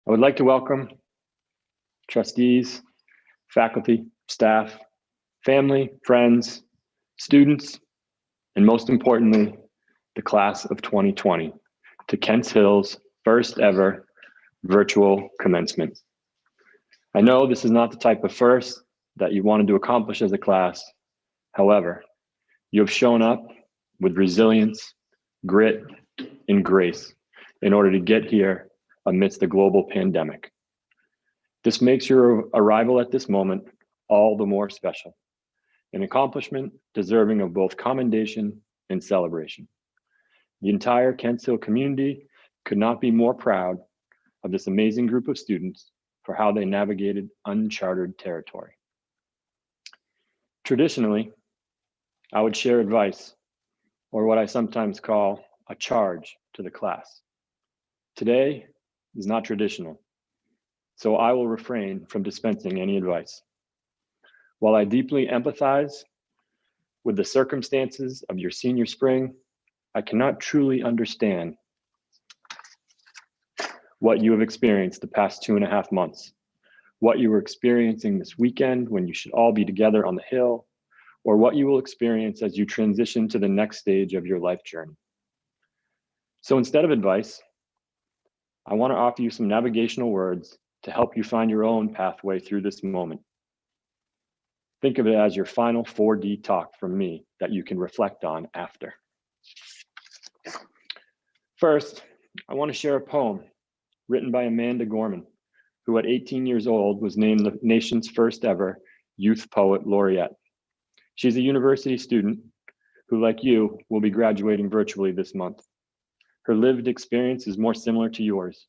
I would like to welcome trustees, faculty, staff, family, friends, students, and most importantly, the class of 2020 to Kent Hill's first ever virtual commencement. I know this is not the type of first that you wanted to accomplish as a class. However, you have shown up with resilience, grit, and grace in order to get here amidst the global pandemic. This makes your arrival at this moment all the more special, an accomplishment deserving of both commendation and celebration. The entire Kent Hill community could not be more proud of this amazing group of students for how they navigated uncharted territory. Traditionally, I would share advice, or what I sometimes call a charge to the class. Today is not traditional, so I will refrain from dispensing any advice. While I deeply empathize with the circumstances of your senior spring, I cannot truly understand what you have experienced the past 2.5 months, what you were experiencing this weekend when you should all be together on the Hill, or what you will experience as you transition to the next stage of your life journey. So instead of advice, I want to offer you some navigational words to help you find your own pathway through this moment. Think of it as your final 4D talk from me that you can reflect on after. First, I want to share a poem written by Amanda Gorman, who at 18 years old was named the nation's first ever Youth Poet Laureate. She's a university student who, like you, will be graduating virtually this month. Her lived experience is more similar to yours.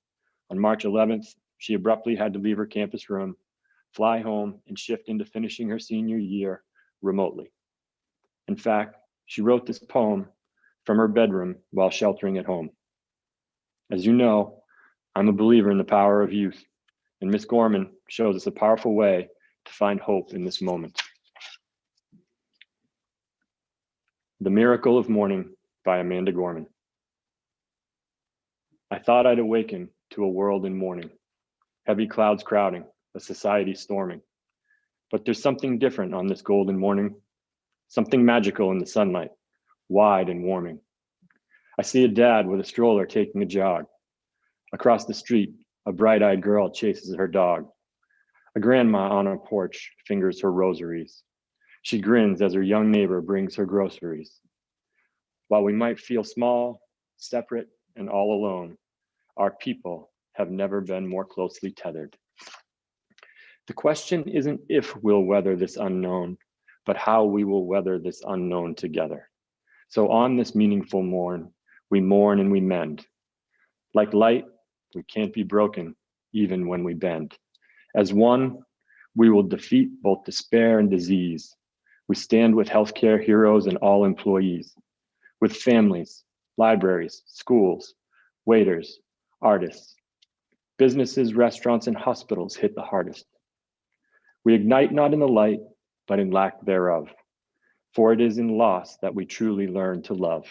On March 11th, she abruptly had to leave her campus room, fly home, and shift into finishing her senior year remotely. In fact, she wrote this poem from her bedroom while sheltering at home. As you know, I'm a believer in the power of youth, and Miss Gorman shows us a powerful way to find hope in this moment. The Miracle of Morning by Amanda Gorman. I thought I'd awaken to a world in mourning, heavy clouds crowding, a society storming. But there's something different on this golden morning, something magical in the sunlight, wide and warming. I see a dad with a stroller taking a jog. Across the street, a bright-eyed girl chases her dog. A grandma on a porch fingers her rosaries. She grins as her young neighbor brings her groceries. While we might feel small, separate, and all alone, our people have never been more closely tethered. The question isn't if we'll weather this unknown, but how we will weather this unknown together. So on this meaningful morn, we mourn and we mend. Like light, we can't be broken, even when we bend. As one, we will defeat both despair and disease. We stand with healthcare heroes and all employees, with families, libraries, schools, waiters, artists. Businesses, restaurants, and hospitals hit the hardest. We ignite not in the light, but in lack thereof. For it is in loss that we truly learn to love.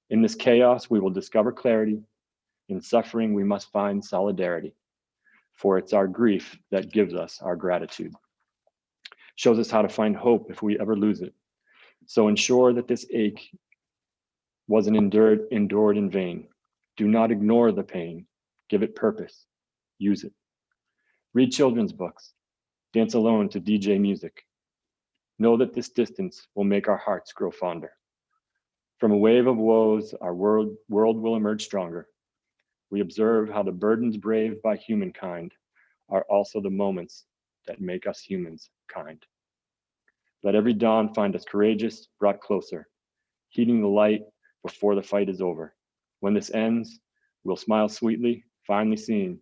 In this chaos, we will discover clarity. In suffering, we must find solidarity. For it's our grief that gives us our gratitude. Shows us how to find hope if we ever lose it. So ensure that this ache wasn't endured in vain. Do not ignore the pain. Give it purpose. Use it. Read children's books. Dance alone to DJ music. Know that this distance will make our hearts grow fonder. From a wave of woes, our world will emerge stronger. We observe how the burdens braved by humankind are also the moments that make us humans kind. Let every dawn find us courageous, brought closer, heeding the light before the fight is over. When this ends, we'll smile sweetly, finally seen.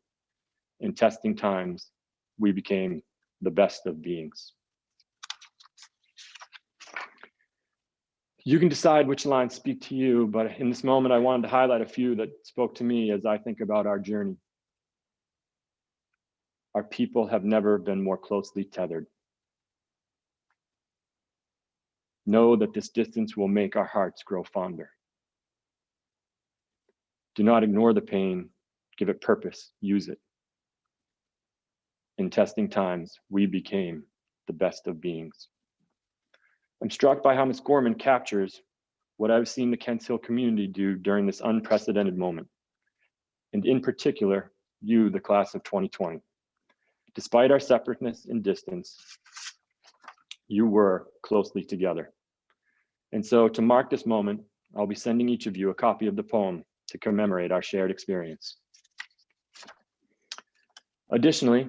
In testing times, we became the best of beings. You can decide which lines speak to you, but in this moment, I wanted to highlight a few that spoke to me as I think about our journey. Our people have never been more closely tethered. Know that this distance will make our hearts grow fonder. Do not ignore the pain, give it purpose, use it. in testing times, we became the best of beings. I'm struck by how Ms. Gorman captures what I've seen the Kents Hill community do during this unprecedented moment, and in particular, you, the class of 2020. Despite our separateness and distance, you were closely together. And so to mark this moment, I'll be sending each of you a copy of the poem to commemorate our shared experience. Additionally,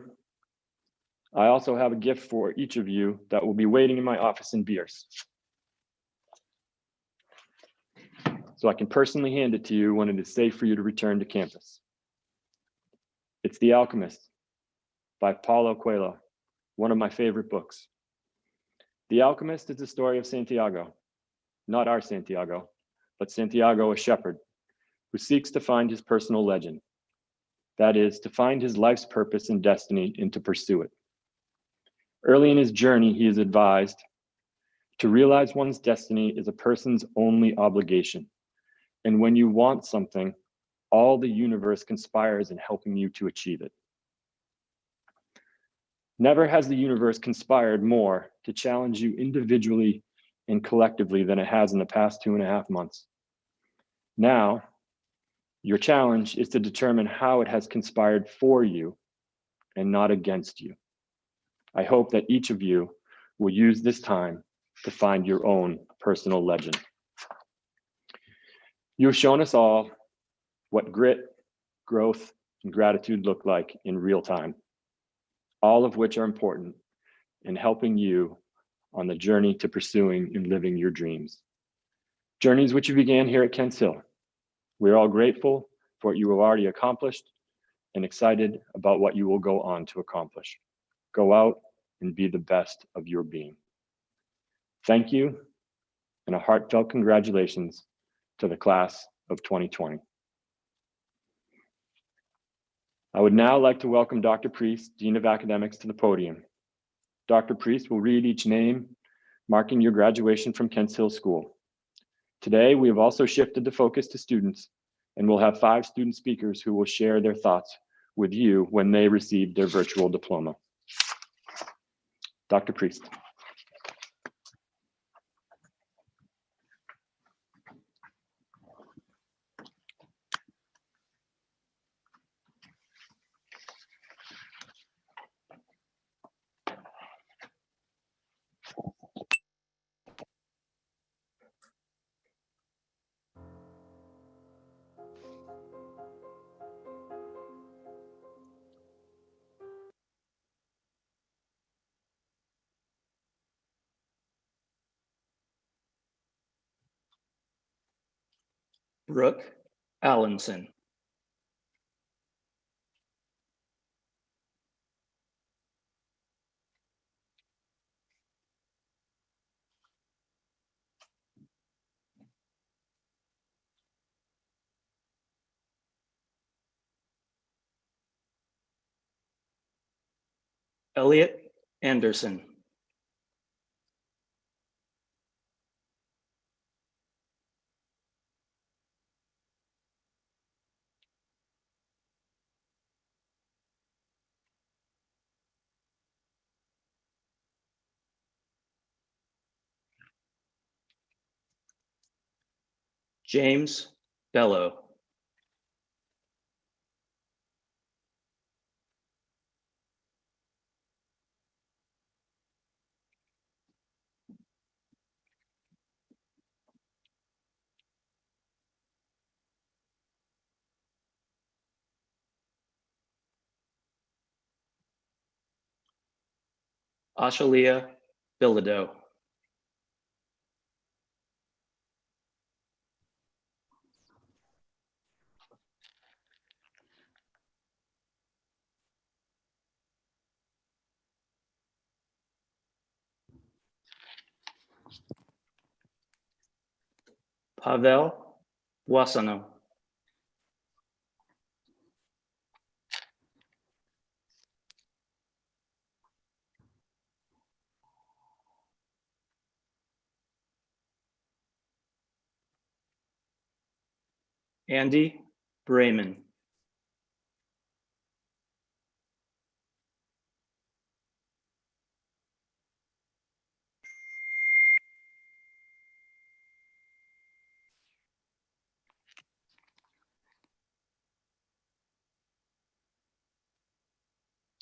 I also have a gift for each of you that will be waiting in my office in Beers. So I can personally hand it to you when it is safe for you to return to campus. It's The Alchemist by Paulo Coelho, one of my favorite books. The Alchemist is the story of Santiago, not our Santiago, but Santiago, a shepherd, who seeks to find his personal legend. That is, to find his life's purpose and destiny and to pursue it. Early in his journey, he is advised to realize one's destiny is a person's only obligation. And when you want something, all the universe conspires in helping you to achieve it. Never has the universe conspired more to challenge you individually and collectively than it has in the past 2.5 months. Now, your challenge is to determine how it has conspired for you and not against you. I hope that each of you will use this time to find your own personal legend. You have shown us all what grit, growth, and gratitude look like in real time, all of which are important in helping you on the journey to pursuing and living your dreams. Journeys which you began here at Kents Hill. We're all grateful for what you have already accomplished and excited about what you will go on to accomplish. Go out and be the best of your being. Thank you, and a heartfelt congratulations to the class of 2020. I would now like to welcome Dr. Priest, Dean of Academics, to the podium. Dr. Priest will read each name, marking your graduation from Kents Hill School. Today, we have also shifted the focus to students, and we'll have 5 student speakers who will share their thoughts with you when they receive their virtual diploma. Dr. Priest. Brooke Allenson. Elliot Anderson. James Bello. Ashalia Bilodeau. Pavel Wasano. Andy Brayman.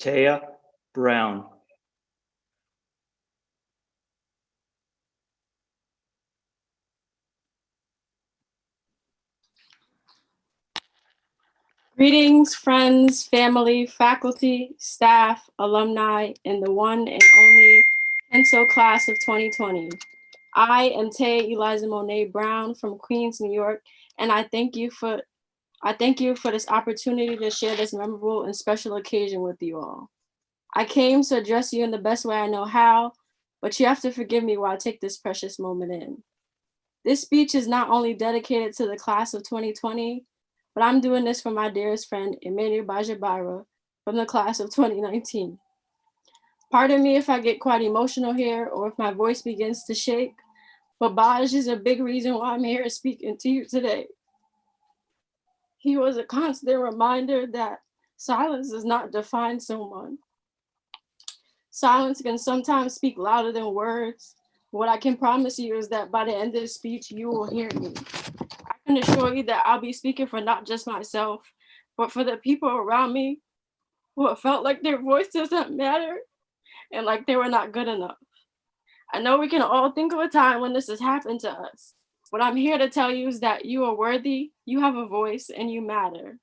Taya Brown. Greetings, friends, family, faculty, staff, alumni, and the one and only Kenso class of 2020. I am Taya Eliza Monet Brown from Queens, New York, and I thank you for this opportunity to share this memorable and special occasion with you all. I came to address you in the best way I know how, but you have to forgive me while I take this precious moment in. This speech is not only dedicated to the class of 2020, but I'm doing this for my dearest friend, Emmanuel Bajabara, from the class of 2019. Pardon me if I get quite emotional here or if my voice begins to shake, but Baj is a big reason why I'm here speaking to you today. He was a constant reminder that silence does not define someone. Silence can sometimes speak louder than words. What I can promise you is that by the end of the speech, you will hear me. I can assure you that I'll be speaking for not just myself, but for the people around me who have felt like their voice doesn't matter and like they were not good enough. I know we can all think of a time when this has happened to us. What I'm here to tell you is that you are worthy, you have a voice, and you matter.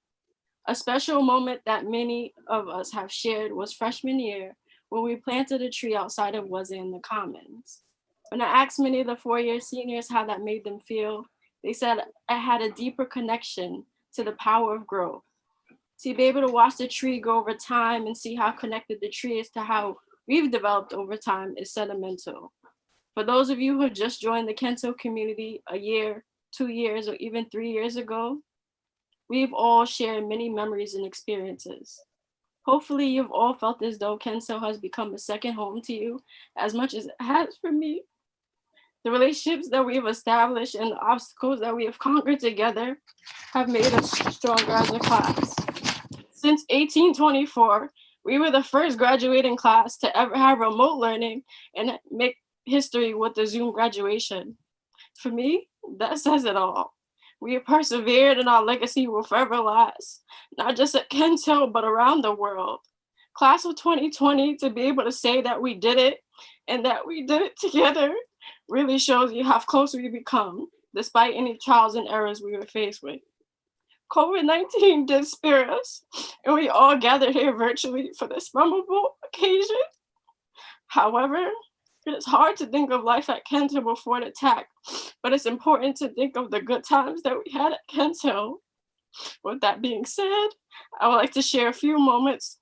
A special moment that many of us have shared was freshman year when we planted a tree outside of Was in the Commons. When I asked many of the four-year seniors how that made them feel, they said I had a deeper connection to the power of growth. To be able to watch the tree grow over time and see how connected the tree is to how we've developed over time is sentimental. For those of you who have just joined the Kento community a year, 2 years, or even 3 years ago, we've all shared many memories and experiences. Hopefully you've all felt as though Kento has become a second home to you as much as it has for me. The relationships that we have established and the obstacles that we have conquered together have made us stronger as a class. Since 1824, we were the first graduating class to ever have remote learning and make history with the Zoom graduation. For me, that says it all. We have persevered and our legacy will forever last, not just at Kento, but around the world. Class of 2020, to be able to say that we did it and that we did it together really shows you how close we've become, despite any trials and errors we were faced with. COVID-19 did spare us, and we all gathered here virtually for this memorable occasion. However, it is hard to think of life at Kento before the attack, but it's important to think of the good times that we had at Kento. With that being said, I would like to share a few moments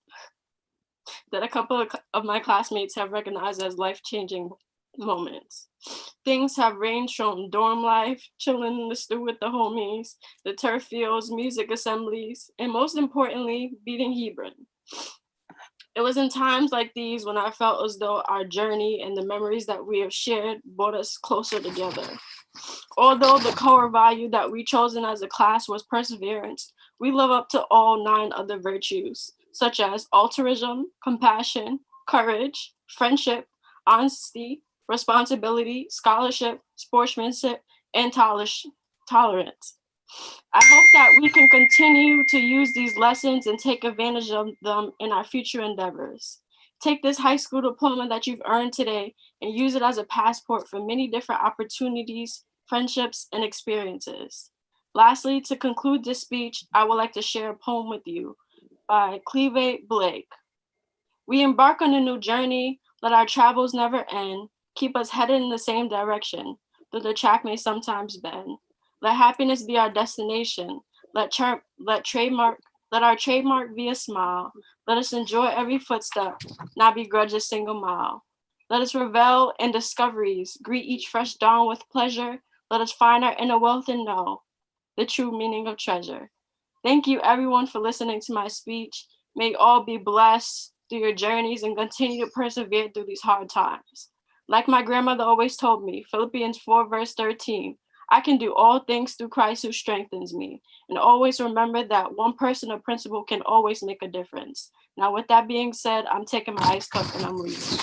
that a couple of my classmates have recognized as life-changing moments. Things have ranged from dorm life, chilling in the stew with the homies, the turf fields, music assemblies, and most importantly, beating Hebron. It was in times like these when I felt as though our journey and the memories that we have shared brought us closer together. Although the core value that we chosen as a class was perseverance, we live up to all 9 other virtues, such as altruism, compassion, courage, friendship, honesty, responsibility, scholarship, sportsmanship, and tolerance. I hope that we can continue to use these lessons and take advantage of them in our future endeavors. Take this high school diploma that you've earned today and use it as a passport for many different opportunities, friendships, and experiences. Lastly, to conclude this speech, I would like to share a poem with you by Cleve Blake. We embark on a new journey, let our travels never end, keep us headed in the same direction, though the track may sometimes bend. Let happiness be our destination. Let our trademark be a smile. Let us enjoy every footstep, not begrudge a single mile. Let us revel in discoveries, greet each fresh dawn with pleasure. Let us find our inner wealth and know the true meaning of treasure. Thank you everyone for listening to my speech. May you all be blessed through your journeys and continue to persevere through these hard times. Like my grandmother always told me, Philippians 4 verse 13, I can do all things through Christ who strengthens me. And always remember that one person or principle can always make a difference. Now, with that being said, I'm taking my ice cup and I'm leaving.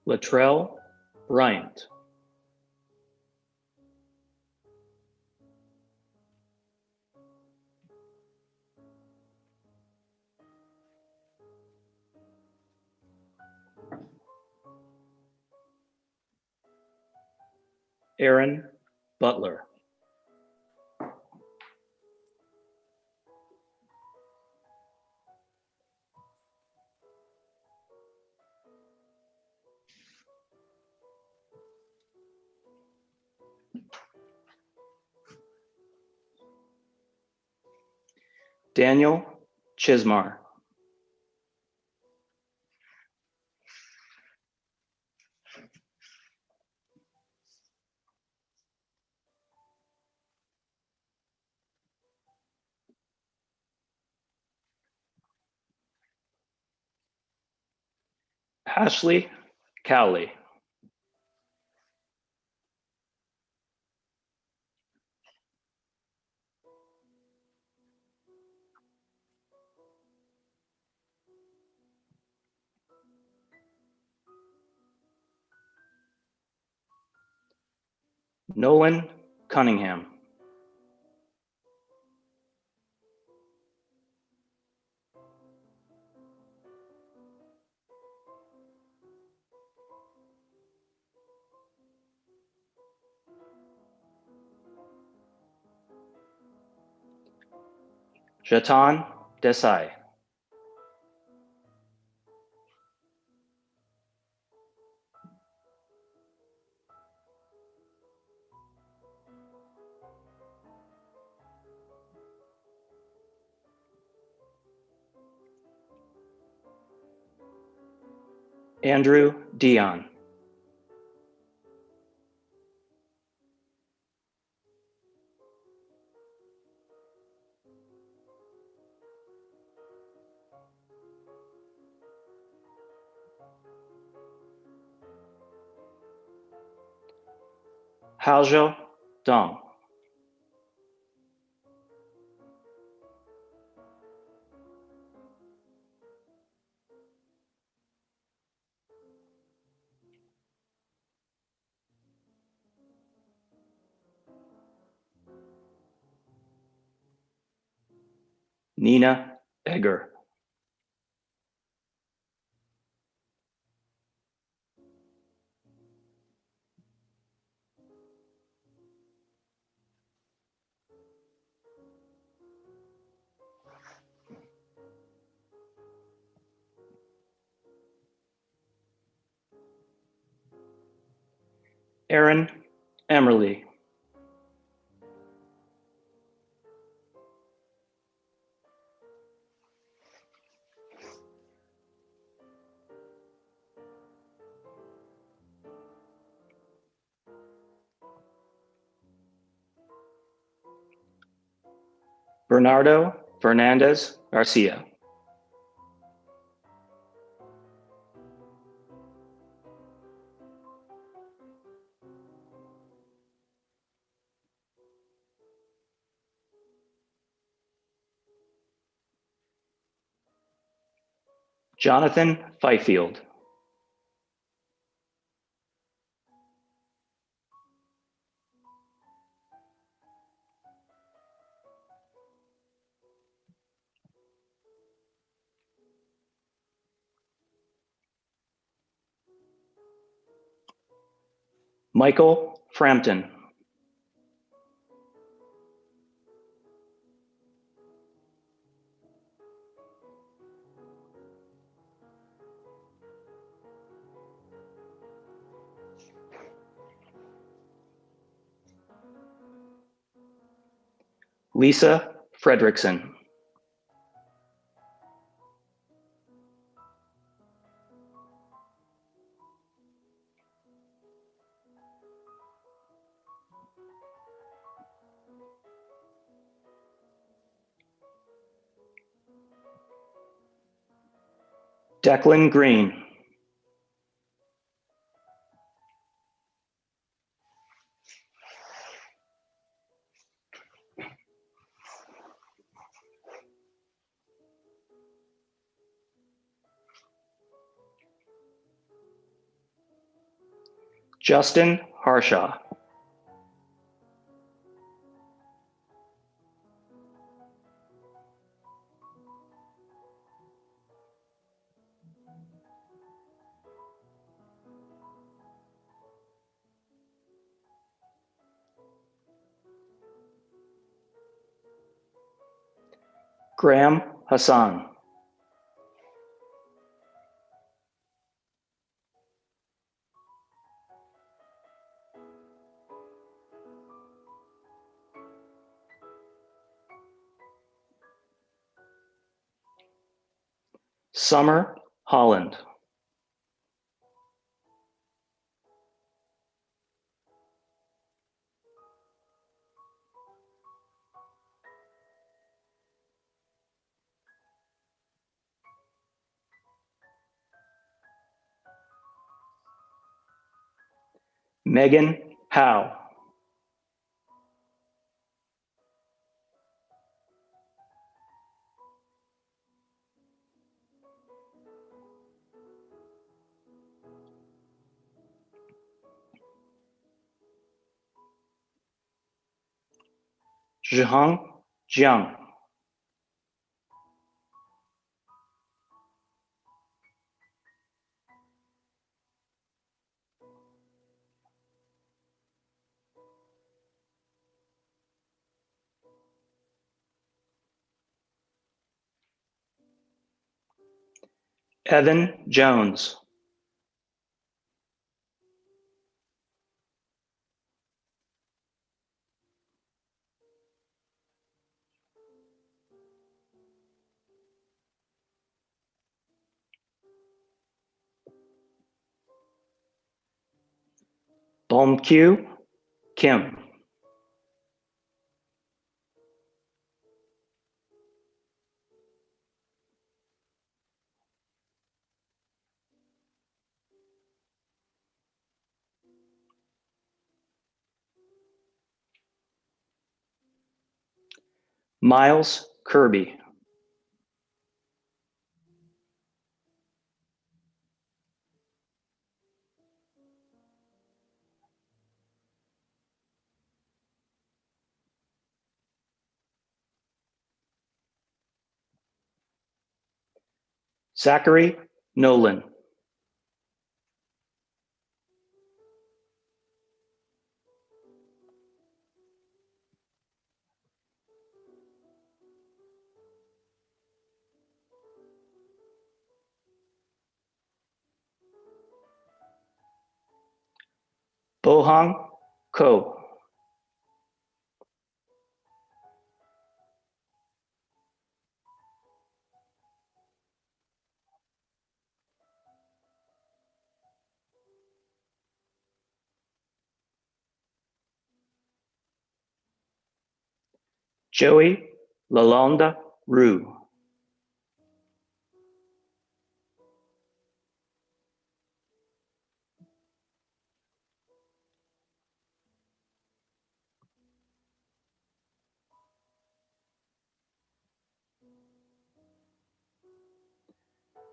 Latrell Bryant. Aaron Butler. Daniel Chismar. Ashley Cowley. Nolan Cunningham. Jatan Desai. Andrew Dion. Haljo Dong. Nina Egger. Aaron Emerly. Bernardo Fernandez Garcia. Jonathan Fifield. Michael Frampton. Lisa Fredrickson. Declan Green. Justin Harshaw. Graham Hassan. Summer Holland. Megan Howe. Zhihang Jiang. Evan Jones. Bomkyu Kim. Miles Kirby. Zachary Nolan. Bohang Ko. Joey Lalonda Rue.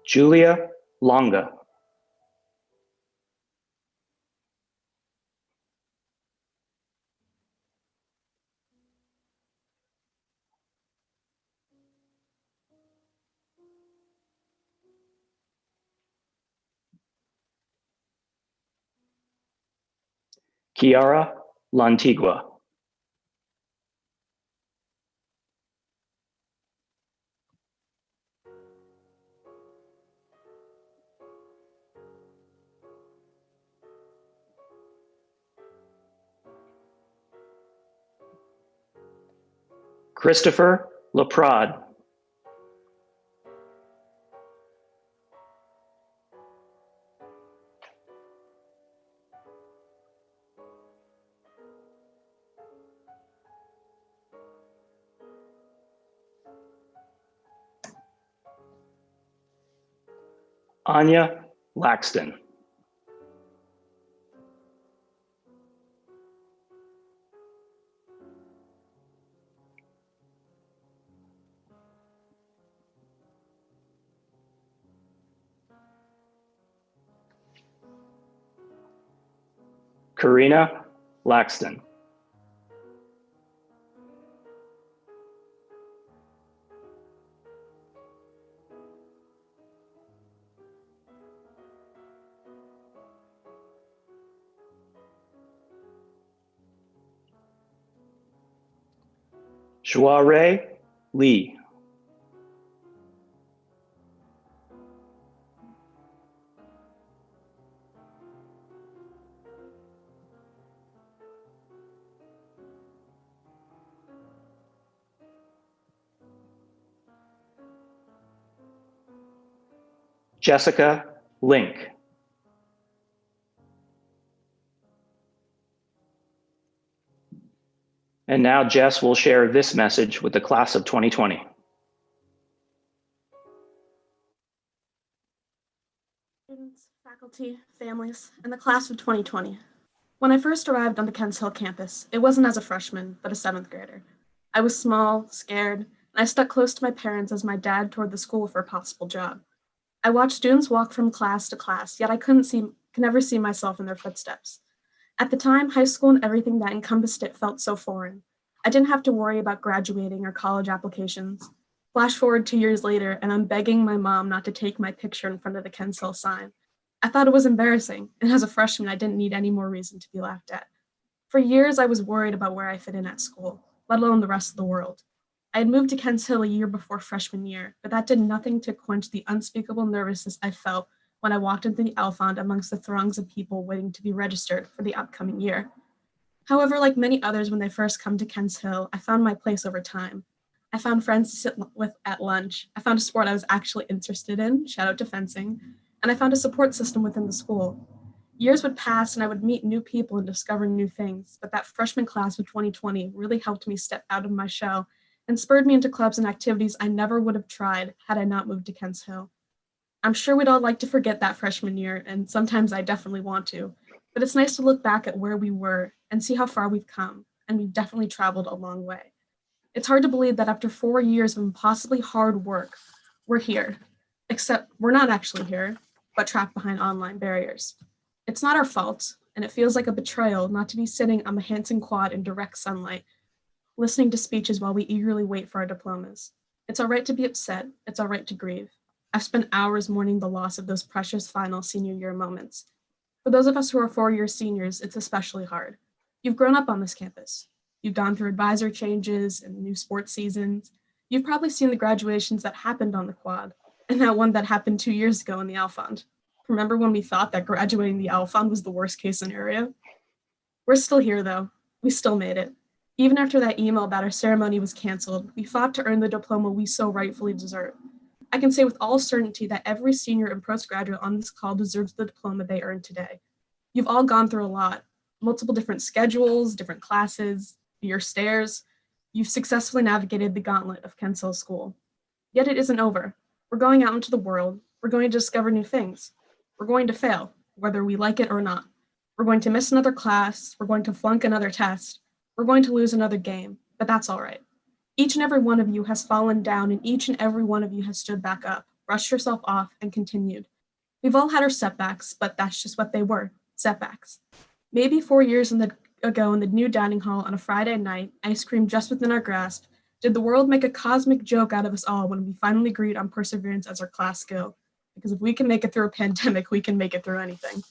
Julia Longa. Kiara Lantigua. Christopher Laprade. Anya Laxton. Karina Laxton. Shuare Lee. Jessica Link. And now Jess will share this message with the class of 2020. Students, faculty, families, and the class of 2020. When I first arrived on the Kents Hill campus, it wasn't as a freshman, but a seventh grader. I was small, scared, and I stuck close to my parents as my dad toured the school for a possible job. I watched students walk from class to class, yet I could never see myself in their footsteps. At the time, high school and everything that encompassed it felt so foreign. I didn't have to worry about graduating or college applications. Flash forward 2 years later, and I'm begging my mom not to take my picture in front of the Kents Hill sign. I thought it was embarrassing, and as a freshman, I didn't need any more reason to be laughed at. For years, I was worried about where I fit in at school, let alone the rest of the world. I had moved to Kents Hill a year before freshman year, but that did nothing to quench the unspeakable nervousness I felt when I walked into the Alfond amongst the throngs of people waiting to be registered for the upcoming year. However, like many others when they first come to Kents Hill, I found my place over time. I found friends to sit with at lunch. I found a sport I was actually interested in, shout out to fencing, and I found a support system within the school. Years would pass and I would meet new people and discover new things, but that freshman class of 2020 really helped me step out of my shell and spurred me into clubs and activities I never would have tried had I not moved to Kents Hill. I'm sure we'd all like to forget that freshman year, and sometimes I definitely want to, but it's nice to look back at where we were and see how far we've come, and we've definitely traveled a long way. It's hard to believe that after 4 years of impossibly hard work, we're here, except we're not actually here, but trapped behind online barriers. It's not our fault, and it feels like a betrayal not to be sitting on the Hanson Quad in direct sunlight, listening to speeches while we eagerly wait for our diplomas. It's all right to be upset. It's all right to grieve. I've spent hours mourning the loss of those precious final senior year moments. For those of us who are 4-year seniors, it's especially hard. You've grown up on this campus. You've gone through advisor changes and new sports seasons. You've probably seen the graduations that happened on the quad, and that one that happened 2 years ago in the Alfond. Remember when we thought that graduating the Alfond was the worst case scenario? We're still here though. We still made it. Even after that email about our ceremony was canceled, we fought to earn the diploma we so rightfully deserve. I can say with all certainty that every senior and postgraduate on this call deserves the diploma they earned today. You've all gone through a lot, multiple different schedules, different classes, your stairs. You've successfully navigated the gauntlet of Kents Hill School. Yet it isn't over. We're going out into the world. We're going to discover new things. We're going to fail, whether we like it or not. We're going to miss another class. We're going to flunk another test. We're going to lose another game, but that's all right. Each and every one of you has fallen down, and each and every one of you has stood back up, brushed yourself off, and continued. We've all had our setbacks, but that's just what they were, setbacks. Maybe 4 years ago in the new dining hall on a Friday night, ice cream just within our grasp, did the world make a cosmic joke out of us all when we finally agreed on perseverance as our class skill? Because if we can make it through a pandemic, we can make it through anything.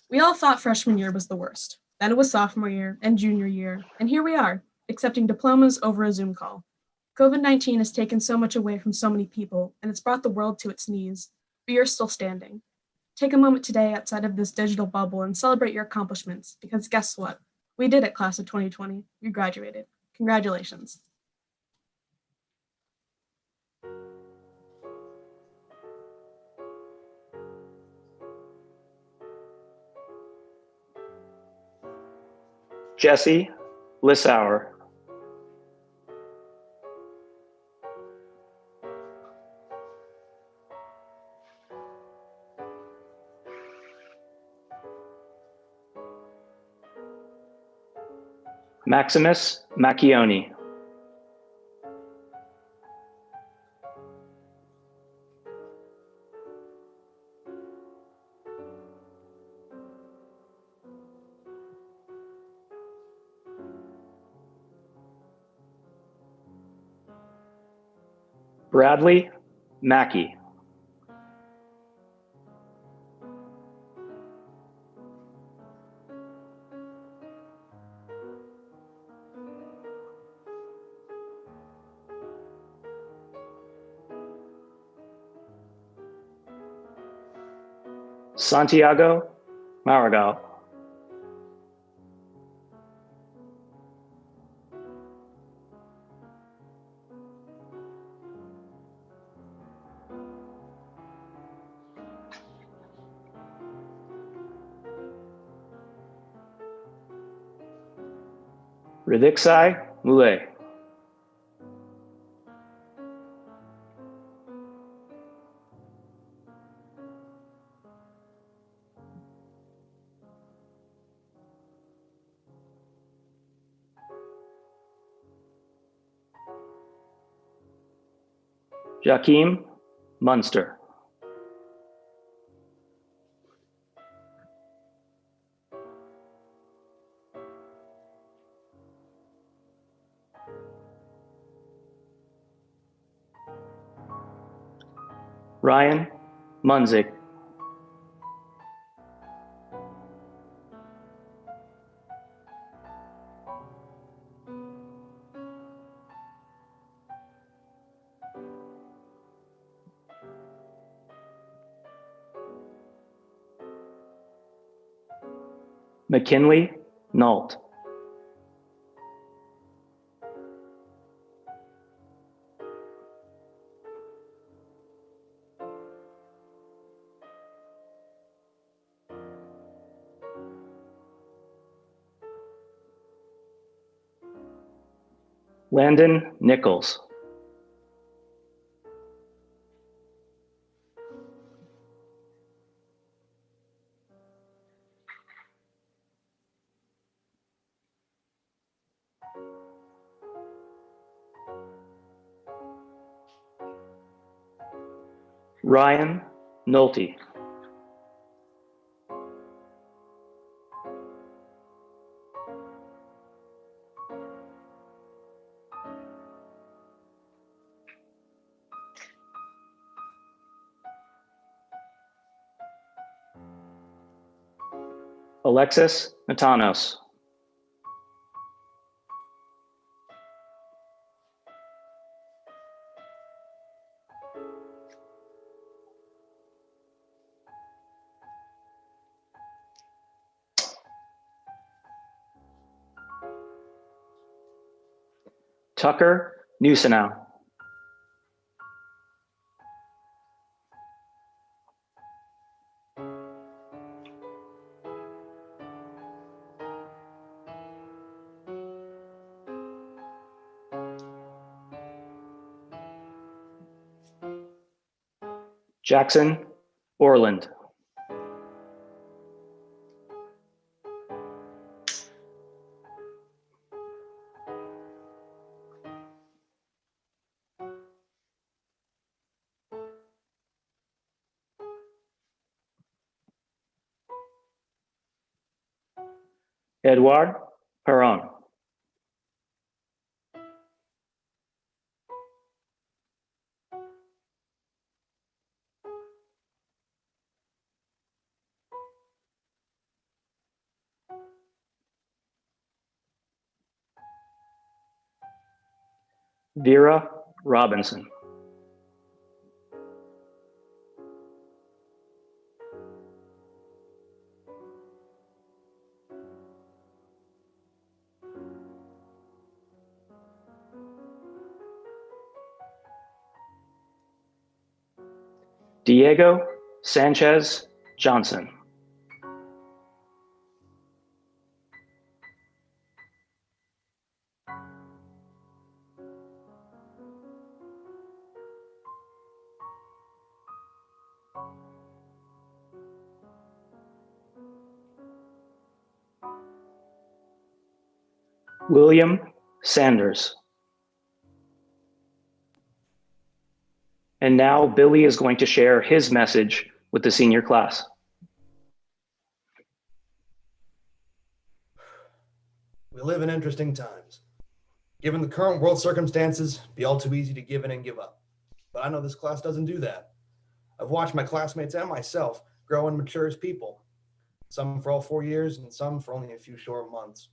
We all thought freshman year was the worst. Then it was sophomore year and junior year, and here we are, accepting diplomas over a Zoom call. COVID-19 has taken so much away from so many people, and it's brought the world to its knees, but you're still standing. Take a moment today outside of this digital bubble and celebrate your accomplishments, because guess what? We did it, class of 2020. We graduated. Congratulations. Jesse Lissauer. Maximus Macchioni. Bradley Mackey. Santiago Maragall. Ridixai Mule. Jakeem Munster. Ryan Munzik. McKinley Nault. Landon Nichols. Ryan Nolte. Alexis Natanos. Tucker Newsenow. Jackson Orland. Edouard Perron. Vera Robinson. Diego Sanchez Johnson. William Sanders. And now Billy is going to share his message with the senior class. We live in interesting times. Given the current world circumstances, it'd be all too easy to give in and give up. but I know this class doesn't do that. I've watched my classmates and myself grow and mature as people, some for all 4 years and some for only a few short months.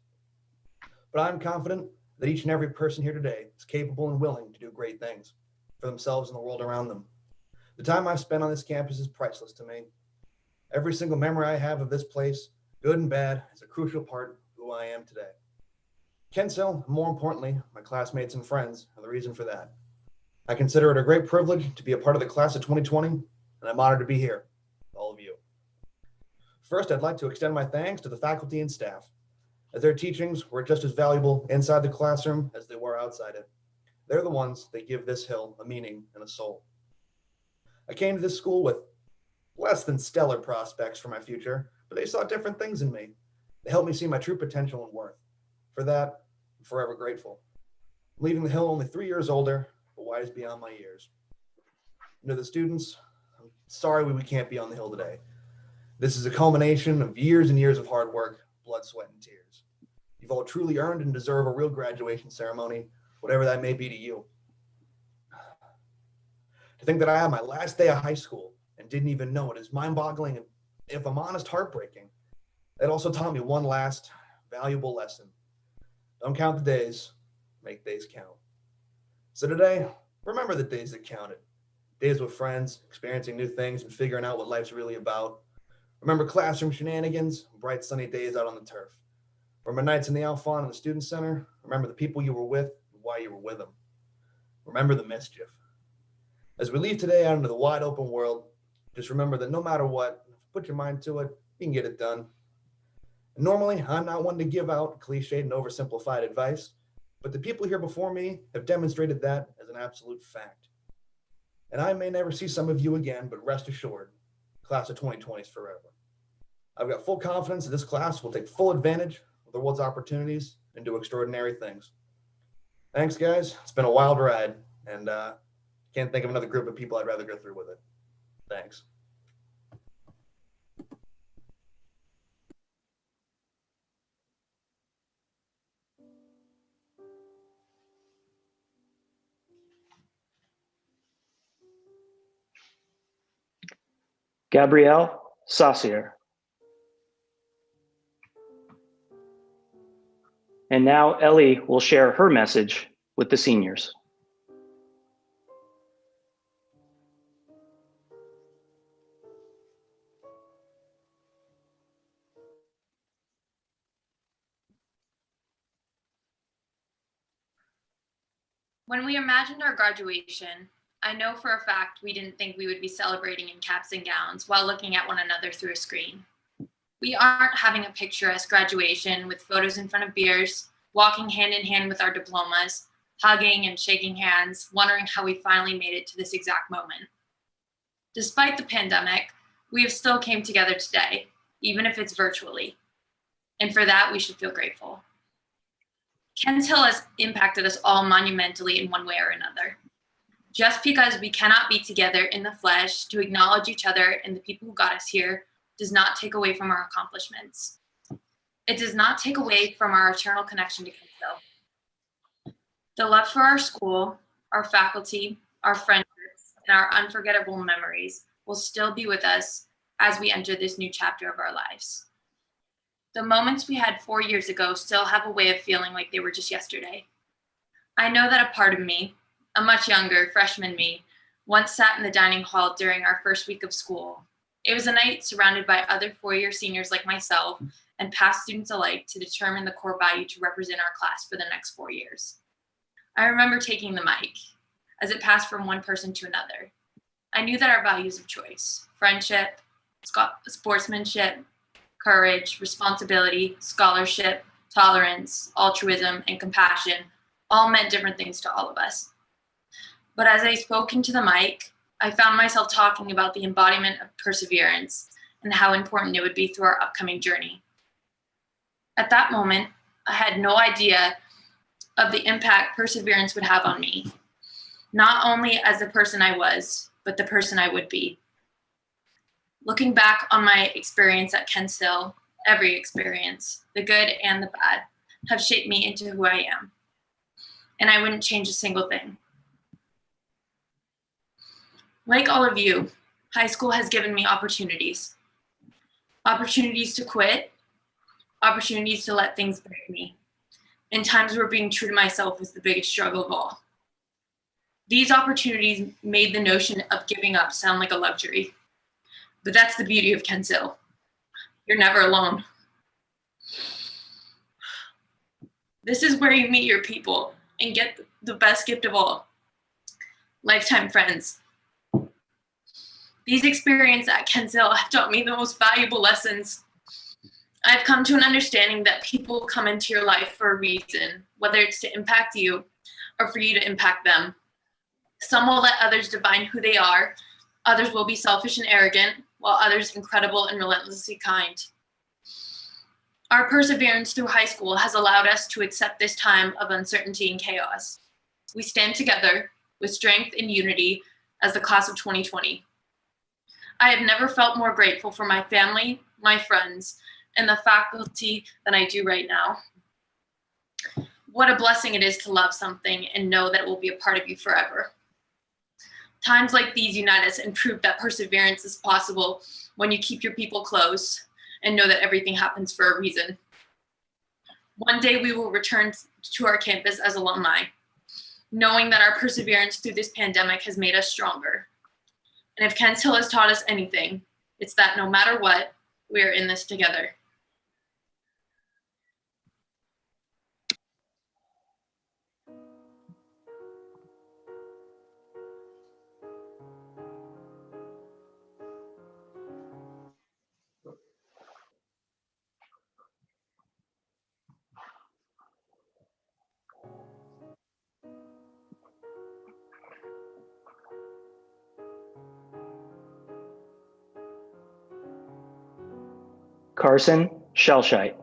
But I'm confident that each and every person here today is capable and willing to do great things for themselves and the world around them. The time I've spent on this campus is priceless to me. Every single memory I have of this place, good and bad, is a crucial part of who I am today. Kensal, and more importantly, my classmates and friends, are the reason for that. I consider it a great privilege to be a part of the class of 2020, and I'm honored to be here with all of you. First, I'd like to extend my thanks to the faculty and staff, as their teachings were just as valuable inside the classroom as they were outside it. They're the ones that give this hill a meaning and a soul. I came to this school with less than stellar prospects for my future, but they saw different things in me. They helped me see my true potential and worth. For that, I'm forever grateful. Leaving the hill only 3 years older, but wise beyond my years. To the students, I'm sorry we can't be on the hill today. This is a culmination of years and years of hard work, blood, sweat, and tears. You've all truly earned and deserve a real graduation ceremony, whatever that may be to you. To think that I had my last day of high school and didn't even know it is mind-boggling and, if I'm honest, heartbreaking. It also taught me one last valuable lesson. Don't count the days, make days count. So today, remember the days that counted. Days with friends, experiencing new things, and figuring out what life's really about. Remember classroom shenanigans, bright sunny days out on the turf. Remember nights in the Alphon and the Student Center. Remember the people you were with and why you were with them. Remember the mischief. As we leave today out into the wide open world, just remember that no matter what, put your mind to it, you can get it done. And normally, I'm not one to give out cliched and oversimplified advice, but the people here before me have demonstrated that as an absolute fact. And I may never see some of you again, but rest assured, class of 2020 is forever. I've got full confidence that this class will take full advantage of the world's opportunities and do extraordinary things. Thanks, guys. It's been a wild ride, and can't think of another group of people I'd rather go through with it. Thanks. Gabrielle Saucier. And now Ellie will share her message with the seniors. When we imagined our graduation, I know for a fact we didn't think we would be celebrating in caps and gowns while looking at one another through a screen. We aren't having a picturesque graduation with photos in front of beers, walking hand in hand with our diplomas, hugging and shaking hands, wondering how we finally made it to this exact moment. Despite the pandemic, we have still came together today, even if it's virtually. And for that, we should feel grateful. Kent's Hill has impacted us all monumentally in one way or another. Just because we cannot be together in the flesh to acknowledge each other and the people who got us here does not take away from our accomplishments. It does not take away from our eternal connection to Kent's Hill. The love for our school, our faculty, our friendships, and our unforgettable memories will still be with us as we enter this new chapter of our lives. The moments we had 4 years ago still have a way of feeling like they were just yesterday. I know that a part of me, a much younger freshman me, once sat in the dining hall during our first week of school. It was a night surrounded by other four-year seniors like myself and past students alike to determine the core value to represent our class for the next 4 years. I remember taking the mic as it passed from one person to another. I knew that our values of choice, friendship, sportsmanship, courage, responsibility, scholarship, tolerance, altruism, and compassion all meant different things to all of us. But as I spoke into the mic, I found myself talking about the embodiment of perseverance and how important it would be through our upcoming journey. At that moment, I had no idea of the impact perseverance would have on me, not only as the person I was, but the person I would be. Looking back on my experience at Kent's Hill, every experience, the good and the bad, have shaped me into who I am. And I wouldn't change a single thing. Like all of you, high school has given me opportunities. Opportunities to quit, opportunities to let things break me. In times where being true to myself was the biggest struggle of all. These opportunities made the notion of giving up sound like a luxury. But that's the beauty of Kent Hill. You're never alone. This is where you meet your people and get the best gift of all, lifetime friends. These experiences at Kent Hill have taught me the most valuable lessons. I've come to an understanding that people come into your life for a reason, whether it's to impact you or for you to impact them. Some will let others define who they are. Others will be selfish and arrogant, while others incredible and relentlessly kind. Our perseverance through high school has allowed us to accept this time of uncertainty and chaos. We stand together with strength and unity as the class of 2020. I have never felt more grateful for my family, my friends, and the faculty than I do right now. What a blessing it is to love something and know that it will be a part of you forever. Times like these unite us and prove that perseverance is possible when you keep your people close and know that everything happens for a reason. One day we will return to our campus as alumni, knowing that our perseverance through this pandemic has made us stronger. And if Kent Hill has taught us anything, it's that no matter what, we are in this together. Carson Shellshite.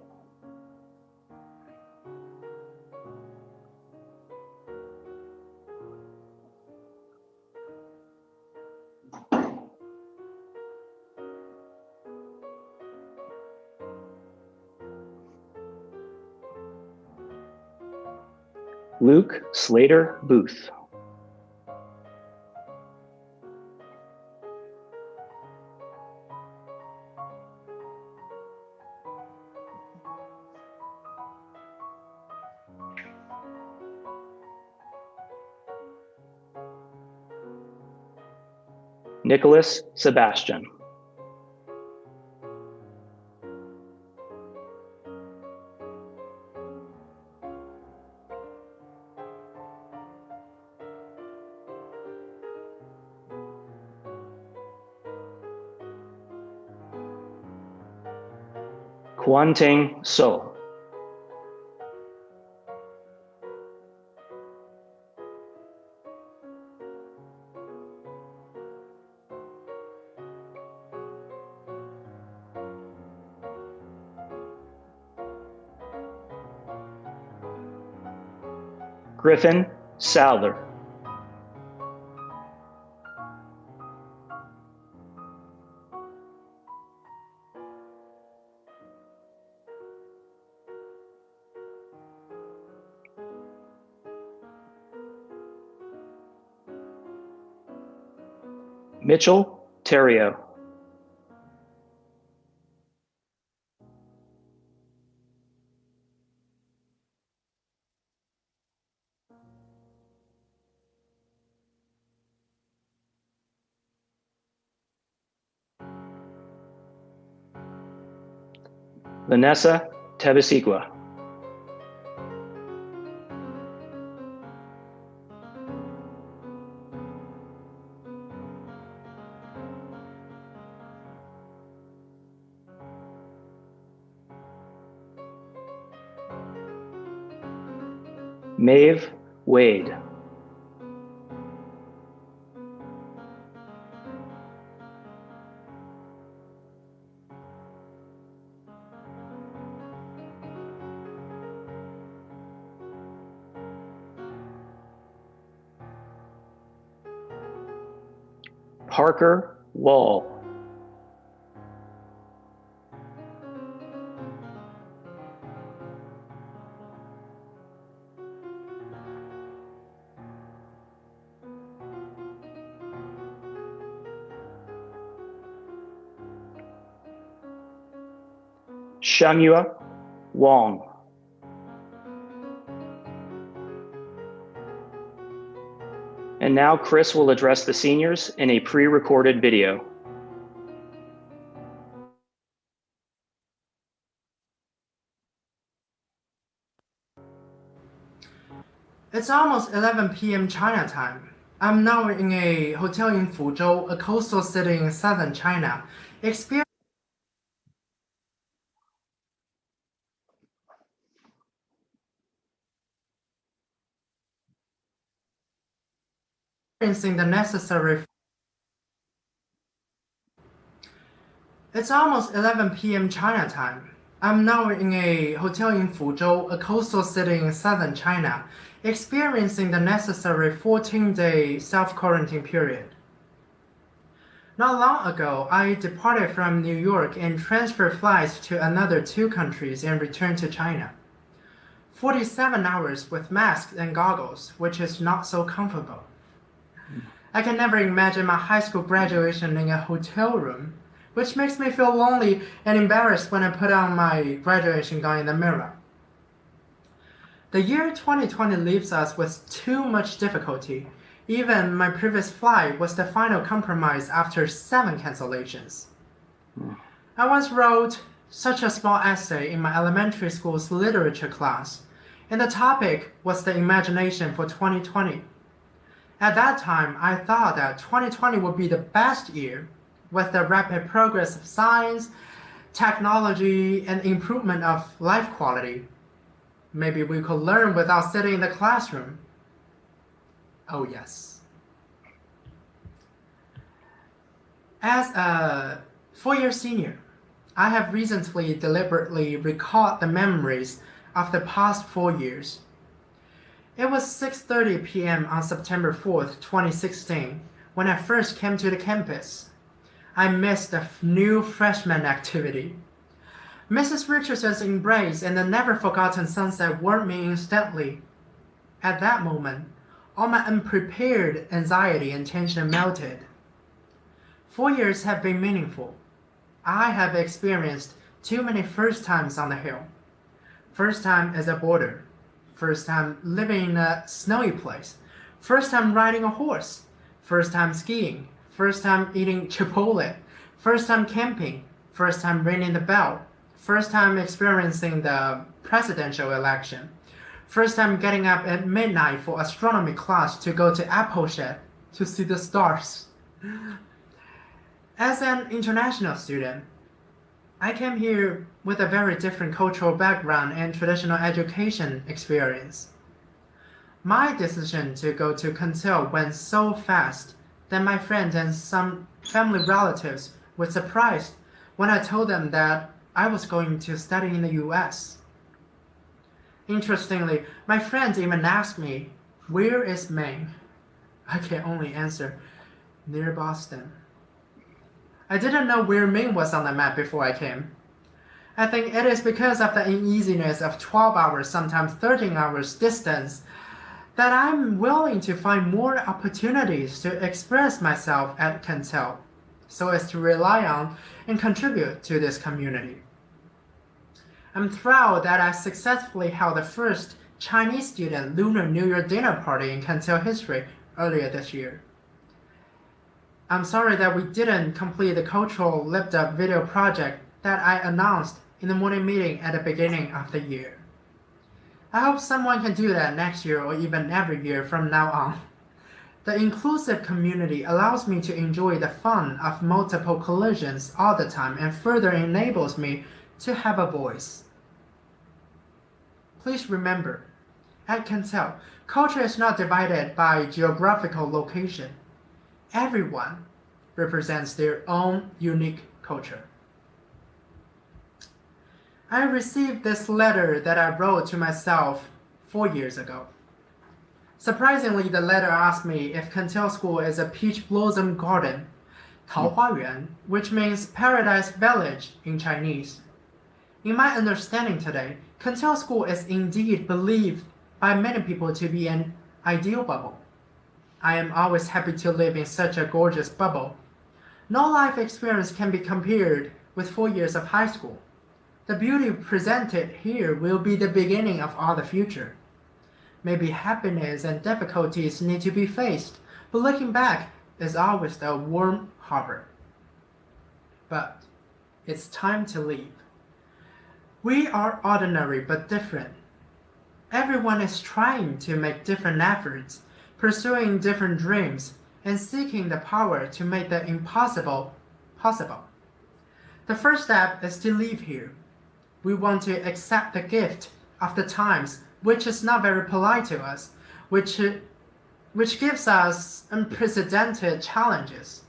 Luke Slater Booth. Nicholas Sebastian. Kwanteng So. Griffin Souther. Mitchell Terrio. Vanessa Tebesikwa. Maeve Wade. Parker Wall. Shangyue Wang. And now Chris will address the seniors in a pre-recorded video. It's almost 11 p.m. China time. I'm now in a hotel in Fuzhou, a coastal city in southern China, experiencing the necessary. It's almost 11 p.m. China time. I'm now in a hotel in Fuzhou, a coastal city in southern China, experiencing the necessary 14-day self-quarantine period. Not long ago, I departed from New York and transferred flights to another 2 countries and returned to China. 47 hours with masks and goggles, which is not so comfortable. I can never imagine my high school graduation in a hotel room, which makes me feel lonely and embarrassed when I put on my graduation gown in the mirror. The year 2020 leaves us with too much difficulty. Even my previous flight was the final compromise after 7 cancellations. I once wrote such a small essay in my elementary school's literature class, and the topic was the imagination for 2020. At that time, I thought that 2020 would be the best year, with the rapid progress of science, technology, and improvement of life quality. Maybe we could learn without sitting in the classroom. Oh yes. As a 4-year senior, I have recently deliberately recalled the memories of the past 4 years. It was 6:30 p.m. on September 4th, 2016, when I first came to the campus. I missed the new freshman activity. Mrs. Richardson's embrace and the never-forgotten sunset warmed me instantly. At that moment, all my unprepared anxiety and tension melted. 4 years have been meaningful. I have experienced too many first times on the hill. First time as a boarder. First time living in a snowy place. First time riding a horse. First time skiing. First time eating Chipotle. First time camping. First time ringing the bell. First time experiencing the presidential election. First time getting up at midnight for astronomy class to go to Apple Shed to see the stars. As an international student, I came here with a very different cultural background and traditional education experience. My decision to go to Cantil went so fast that my friends and some family relatives were surprised when I told them that I was going to study in the US. Interestingly, my friends even asked me, "Where is Maine?" I can only answer, "Near Boston." I didn't know where Maine was on the map before I came. I think it is because of the uneasiness of 12 hours, sometimes 13 hours distance, that I'm willing to find more opportunities to express myself at Cantil, so as to rely on and contribute to this community. I'm thrilled that I successfully held the first Chinese student Lunar New Year dinner party in Cantil history earlier this year. I'm sorry that we didn't complete the cultural lift-up video project that I announced in the morning meeting at the beginning of the year. I hope someone can do that next year or even every year from now on. The inclusive community allows me to enjoy the fun of multiple collisions all the time and further enables me to have a voice. Please remember, at Cantil, culture is not divided by geographical location. Everyone represents their own unique culture. I received this letter that I wrote to myself 4 years ago. Surprisingly, the letter asked me if Cantil School is a peach blossom garden, 桃花源, which means paradise village in Chinese. In my understanding today, Cantil School is indeed believed by many people to be an ideal bubble. I am always happy to live in such a gorgeous bubble. No life experience can be compared with 4 years of high school. The beauty presented here will be the beginning of all the future. Maybe happiness and difficulties need to be faced, but looking back is always a warm harbor. But it's time to leave. We are ordinary but different. Everyone is trying to make different efforts, pursuing different dreams, and seeking the power to make the impossible possible. The first step is to leave here. We want to accept the gift of the times, which is not very polite to us, which gives us unprecedented challenges.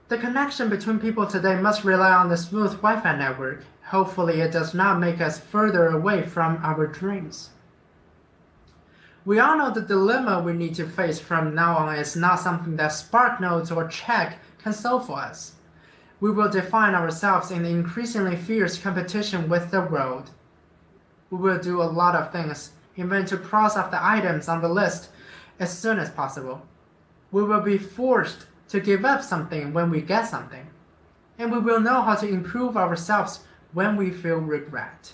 The connection between people today must rely on the smooth Wi-Fi network. Hopefully it does not make us further away from our dreams. We all know the dilemma we need to face from now on is not something that SparkNotes or Check can solve for us. We will define ourselves in the increasingly fierce competition with the world. We will do a lot of things, even to cross off the items on the list as soon as possible. We will be forced to give up something when we get something, and we will know how to improve ourselves when we feel regret.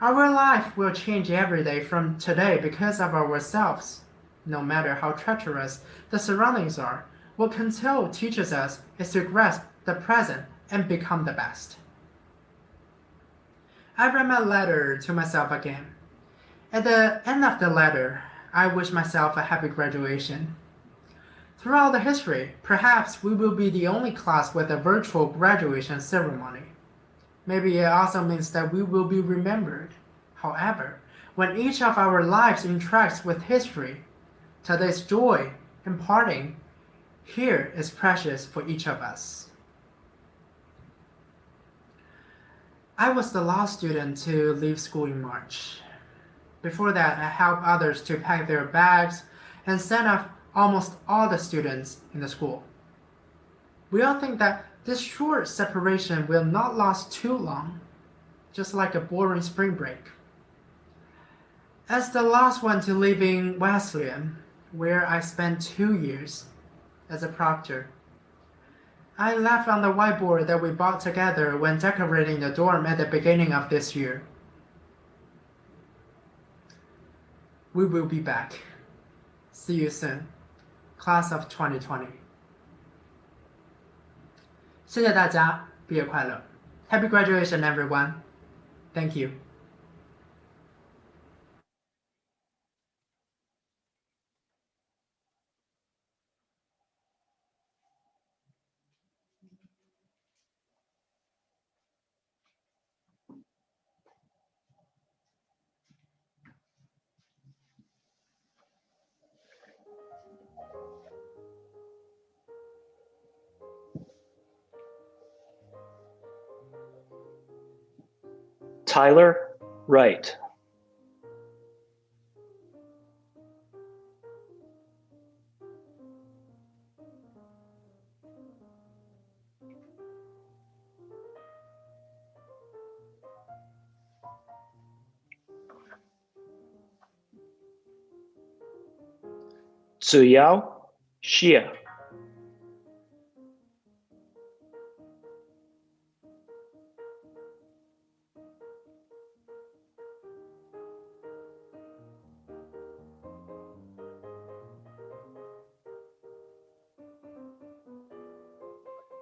Our life will change every day from today because of ourselves. No matter how treacherous the surroundings are, what Control teaches us is to grasp the present and become the best. I read my letter to myself again. At the end of the letter, I wish myself a happy graduation. Throughout the history, perhaps we will be the only class with a virtual graduation ceremony. Maybe it also means that we will be remembered. However, when each of our lives interacts with history, today's joy and parting here is precious for each of us. I was the last student to leave school in March. Before that, I helped others to pack their bags and sent off almost all the students in the school. We all think that this short separation will not last too long, just like a boring spring break. As the last one to live in Wesleyan, where I spent 2 years as a proctor, I left on the whiteboard that we bought together when decorating the dorm at the beginning of this year. We will be back. See you soon, Class of 2020. 谢谢大家，毕业快乐 ！Happy graduation, everyone. Thank you. Tyler Wright. Zuyao Xie.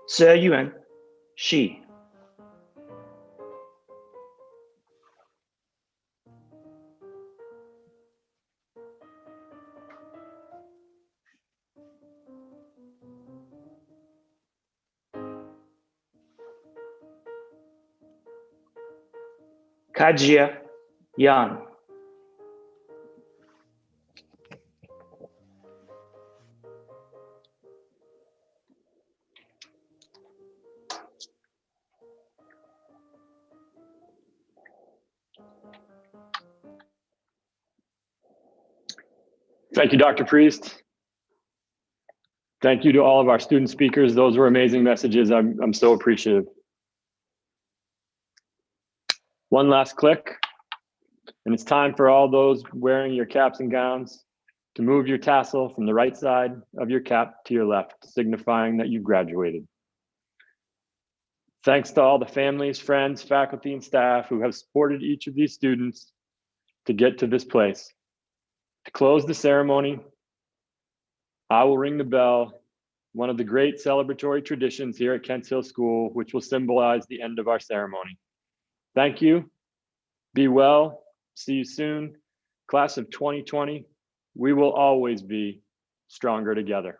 Zeyuan Shi. Kajia Yan. Thank you, Dr. Priest. Thank you to all of our student speakers. Those were amazing messages. I'm so appreciative. One last click, and it's time for all those wearing your caps and gowns to move your tassel from the right side of your cap to your left, signifying that you graduated. Thanks to all the families, friends, faculty, and staff who have supported each of these students to get to this place. To close the ceremony, I will ring the bell, one of the great celebratory traditions here at Kents Hill School, which will symbolize the end of our ceremony. Thank you. Be well. See you soon. Class of 2020, we will always be stronger together.